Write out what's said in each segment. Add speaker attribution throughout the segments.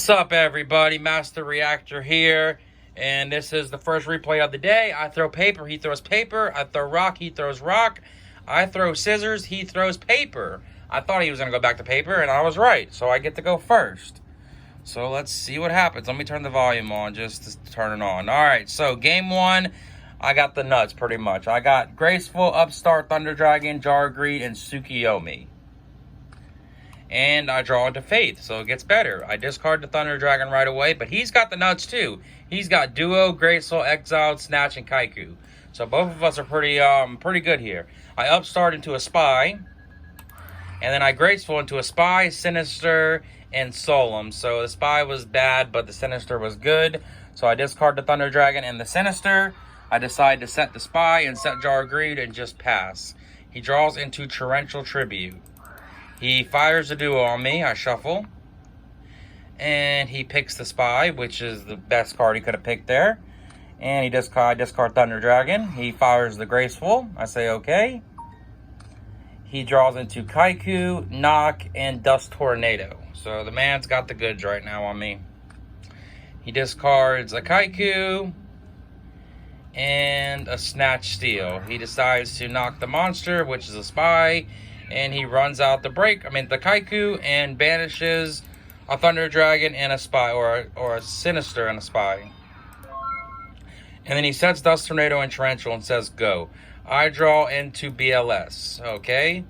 Speaker 1: What's up, everybody? Master Reactor here, and this is the first replay of the day. I throw paper, he throws paper. I throw rock, he throws rock. I throw scissors, he throws paper. I thought he was going to go back to paper, and I was right, so I get to go first. So let's see what happens. Let me turn the volume on just to turn it on. All right, so game one, I got the nuts pretty much. I got Graceful, Upstart, Thunder Dragon, Jar Greed, and Yugioh. And I draw into Faith, so it gets better. I discard the Thunder Dragon right away, but he's got the nuts too. He's got Duo, Graceful, Exiled, Snatch, and Kaiku. So both of us are pretty good here. I Upstart into a Spy, and then I Graceful into a Spy, Sinister, and Solemn. So the Spy was bad, but the Sinister was good. So I discard the Thunder Dragon and the Sinister. I decide to set the Spy and set Jar Greed and just pass. He draws into Torrential Tribute. He fires a Duo on me. I shuffle. And he picks the Spy, which is the best card he could have picked there. And I discard Thunder Dragon. He fires the Graceful. I say okay. He draws into Kaiku, Knock, and Dust Tornado. So the man's got the goods right now on me. He discards a Kaiku and a Snatch Steel. He decides to knock the monster, which is a Spy. And he runs out the Kaiku, and banishes a Thunder Dragon and a Spy, or a Sinister and a Spy. And then he sets Dust Tornado and Torrential and says go. I draw into BLS, okay?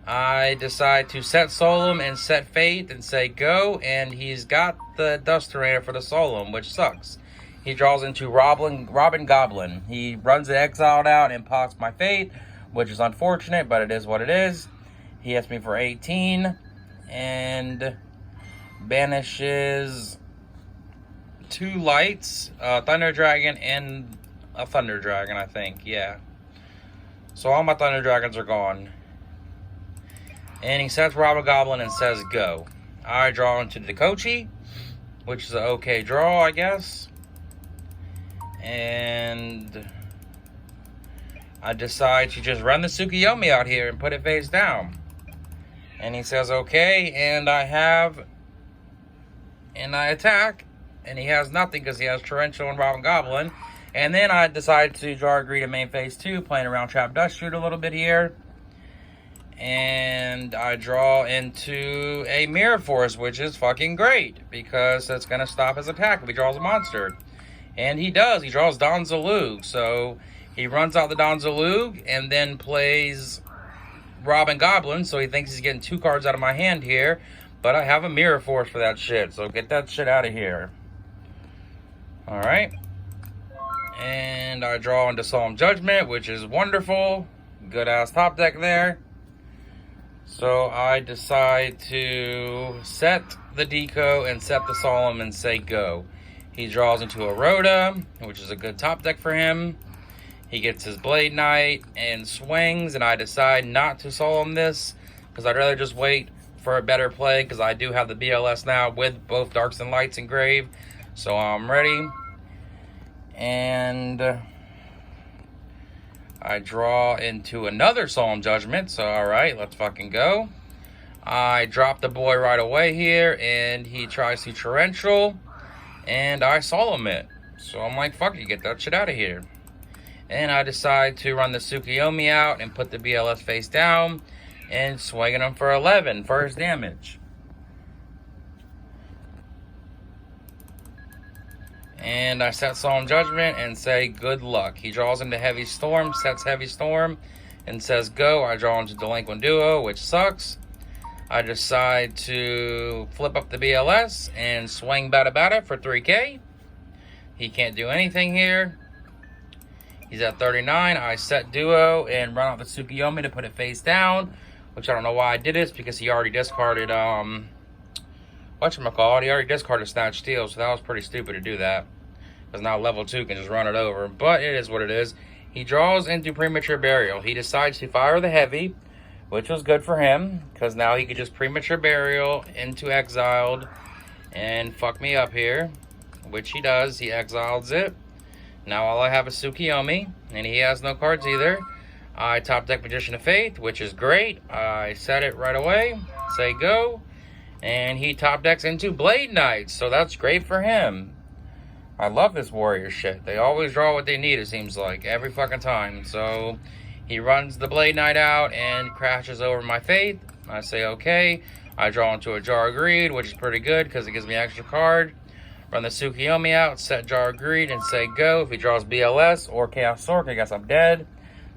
Speaker 1: I decide to set Solemn and set Faith and say go, and he's got the Dust Tornado for the Solemn, which sucks. He draws into Robin Goblin. He runs the Exiled out and pops my Faith, which is unfortunate, but it is what it is. He hits me for 18 and banishes 2 lights, Thunder Dragon and a Thunder Dragon, I think. Yeah. So all my Thunder Dragons are gone. And he sets Robin Goblin and says go. I draw into the Kochi, which is an okay draw, I guess. And I decide to just run the Yugioh out here and put it face down. And he says, okay, and I attack, and he has nothing because he has Torrential and Robin Goblin. And then I decide to Jar Greed in main phase 2, playing around Trap Dust Shoot a little bit here. And I draw into a Mirror Force, which is fucking great, because that's going to stop his attack if he draws a monster. And he does. He draws Don Zalug, so he runs out the Don Zalug and then plays Robin Goblin, so he thinks he's getting 2 cards out of my hand here. But I have a Mirror Force for that shit, so get that shit out of here. Alright. And I draw into Solemn Judgment, which is wonderful. Good-ass top deck there. So I decide to set the Deco and set the Solemn and say go. He draws into a Rhoda, which is a good top deck for him. He gets his Blade Knight and swings, and I decide not to Solemn this because I'd rather just wait for a better play because I do have the BLS now with both Darks and Lights engraved. So I'm ready. And I draw into another Solemn Judgment. So alright, let's fucking go. I drop the boy right away here, and he tries to Torrential, and I Solemn it. So I'm like, fuck you, get that shit out of here. And I decide to run the Yugioh out and put the BLS face down and swinging him for 11, first damage. And I set Solemn Judgment and say good luck. He draws into Heavy Storm, sets Heavy Storm, and says go. I draw into Delinquent Duo, which sucks. I decide to flip up the BLS and swing Bada Bada for 3K. He can't do anything here. He's at 39. I set Duo and run out the Yugioh to put it face down, which I don't know why I did this because he already discarded, whatchamacallit, he already discarded Snatch Steel, so that was pretty stupid to do that. Because now level 2 can just run it over, but it is what it is. He draws into Premature Burial. He decides to fire the Heavy, which was good for him, because now he could just Premature Burial into Exiled and fuck me up here, which he does. He exiles it. Now all I have is Yugioh, and he has no cards either. I top deck Magician of Faith, which is great. I set it right away, say go, And he top decks into Blade Knights, so that's great for him. I love this warrior shit. They always draw what they need, it seems like, every fucking time. So he runs the Blade Knight out and crashes over my Faith. I say okay. I draw into a Jar of Greed, which is pretty good because it gives me an extra card. Run the Tsukiyomi out, set Jar of Greed, and say go. If he draws BLS or Chaos Orc, I guess I'm dead.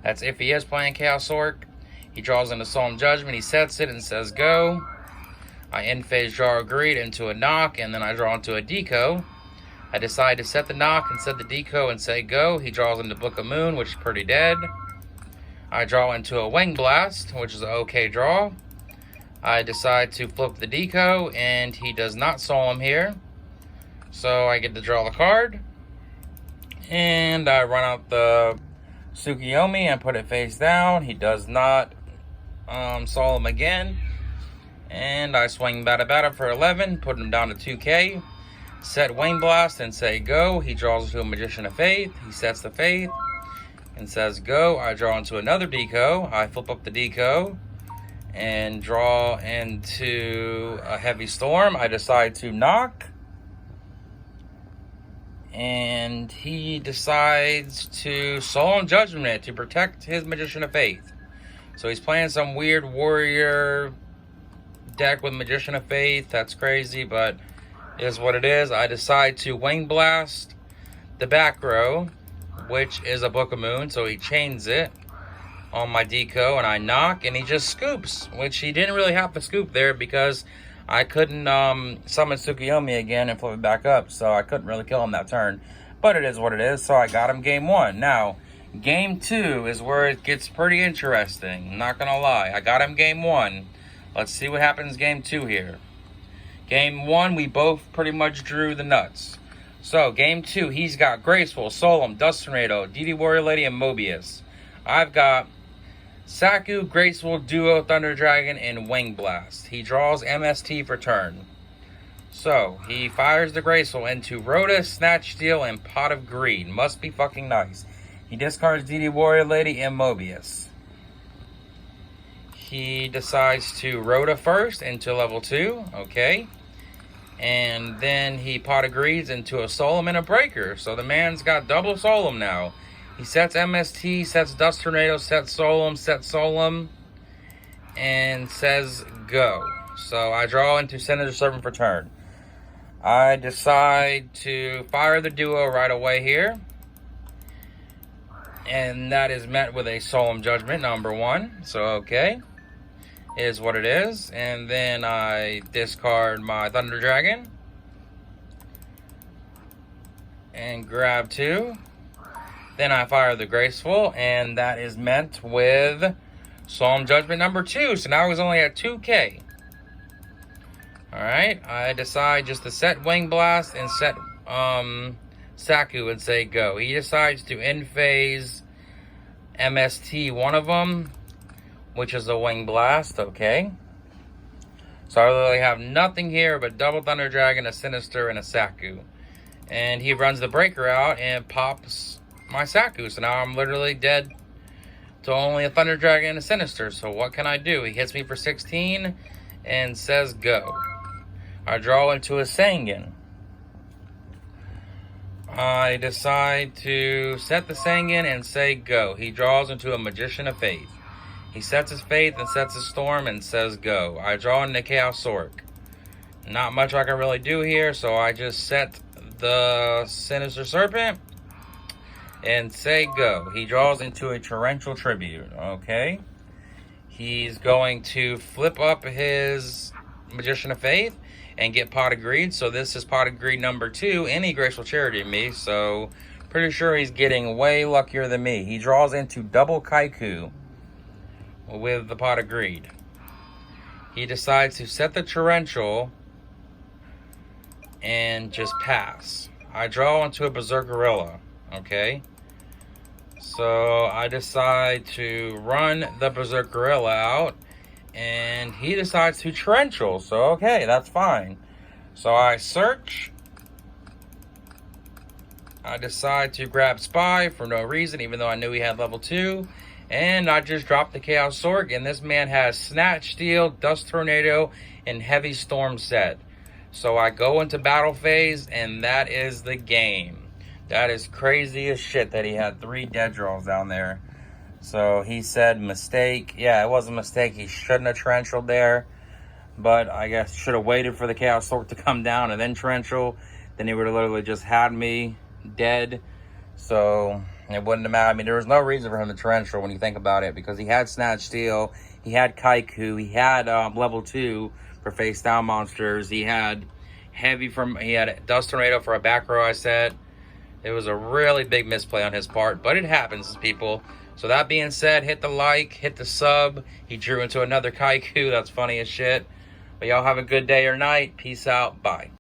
Speaker 1: That's if he is playing Chaos Orc. He draws into Solemn Judgment, he sets it and says go. I end phase Jar of Greed into a knock, and then I draw into a deco. I decide to set the knock and set the deco and say go. He draws into Book of Moon, which is pretty dead. I draw into a Wing Blast, which is an okay draw. I decide to flip the deco, and he does not solemn here. So I get to draw the card. And I run out the Tsukiyomi and put it face down. He does not solemn again. And I swing Bada for 11, put him down to 2k. Set Wing Blast and say go. He draws into a Magician of Faith. He sets the Faith and says go. I draw into another deco. I flip up the deco and draw into a Heavy Storm. I decide to knock. And he decides to Solemn Judgment it to protect his Magician of Faith. So he's playing some weird warrior deck with Magician of Faith. That's crazy, but it is what it is. I decide to Wing Blast the back row, which is a Book of Moon, so he chains it on my deco, and I knock, and he just scoops, which he didn't really have to scoop there because I couldn't summon Tsukiyomi again and flip it back up, so I couldn't really kill him that turn. But it is what it is, so I got him game 1. Now, game 2 is where it gets pretty interesting. I'm not gonna lie. I got him game 1. Let's see what happens game 2 here. Game 1, we both pretty much drew the nuts. So, game 2, he's got Graceful, Solemn, Dust Tornado, DD Warrior Lady, and Mobius. I've got Saku, Graceful, Duo, Thunder Dragon, and Wing Blast. He draws MST for turn. So, he fires the Graceful into Rhoda, Snatch Steel, and Pot of Greed. Must be fucking nice. He discards DD Warrior Lady and Mobius. He decides to Rhoda first into level 2. Okay. And then he Pot of Greeds into a Solemn and a Breaker. So the man's got double Solemn now. He sets MST, sets Dust Tornado, sets Solemn, and says go. So I draw into Senator Servant for turn. I decide to fire the duo right away here. And that is met with a Solemn Judgment, number 1. So, okay. Is what it is. And then I discard my Thunder Dragon. And grab 2. Then I fire the Graceful. And that is met with Solemn Judgment, number 2. So now he's only at 2k. Alright, I decide just to set Wing Blast and set Saku and say go. He decides to end phase MST one of them, which is a Wing Blast, okay. So I really have nothing here but double Thunder Dragon, a Sinister, and a Saku. And he runs the Breaker out and pops my Saku. So now I'm literally dead to only a Thunder Dragon and a Sinister. So what can I do? He hits me for 16 and says go. I draw into a Sangan. I decide to set the Sangan and say go. He draws into a Magician of Faith. He sets his Faith and sets his Storm and says go. I draw into Chaos Orc. Not much I can really do here, so I just set the Sinister Serpent and say go. He draws into a Torrential Tribute. Okay. He's going to flip up his Magician of Faith and get Pot of Greed. So this is Pot of Greed number 2, and he Graceful Charity me. So pretty sure he's getting way luckier than me. He draws into double Kaiku with the Pot of Greed. He decides to set the Torrential and just pass. I draw into a Berserkerilla. Okay. So I decide to run the Berserkerilla out. And he decides to Torrential. So, okay, that's fine. So I search. I decide to grab Spy for no reason, even though I knew he had level 2. And I just dropped the Chaos Sork, and this man has Snatch Steal, Dust Tornado, and Heavy Storm set. So I go into battle phase, and that is the game. That is crazy as shit that he had 3 dead draws down there. So he said mistake. Yeah, it was a mistake. He shouldn't have torrentialed there. But I guess should have waited for the Chaos Sork to come down and then torrential. Then he would have literally just had me dead. So it wouldn't have mattered. I mean, there was no reason for him to torrential when you think about it, because he had Snatch Steal, he had Kaiku, he had level 2 for face down monsters, he had he had Dust Tornado for a back row, I said. It was a really big misplay on his part, but it happens, people. So that being said, hit the like, hit the sub. He drew into another Kaiku. That's funny as shit. But y'all have a good day or night. Peace out. Bye.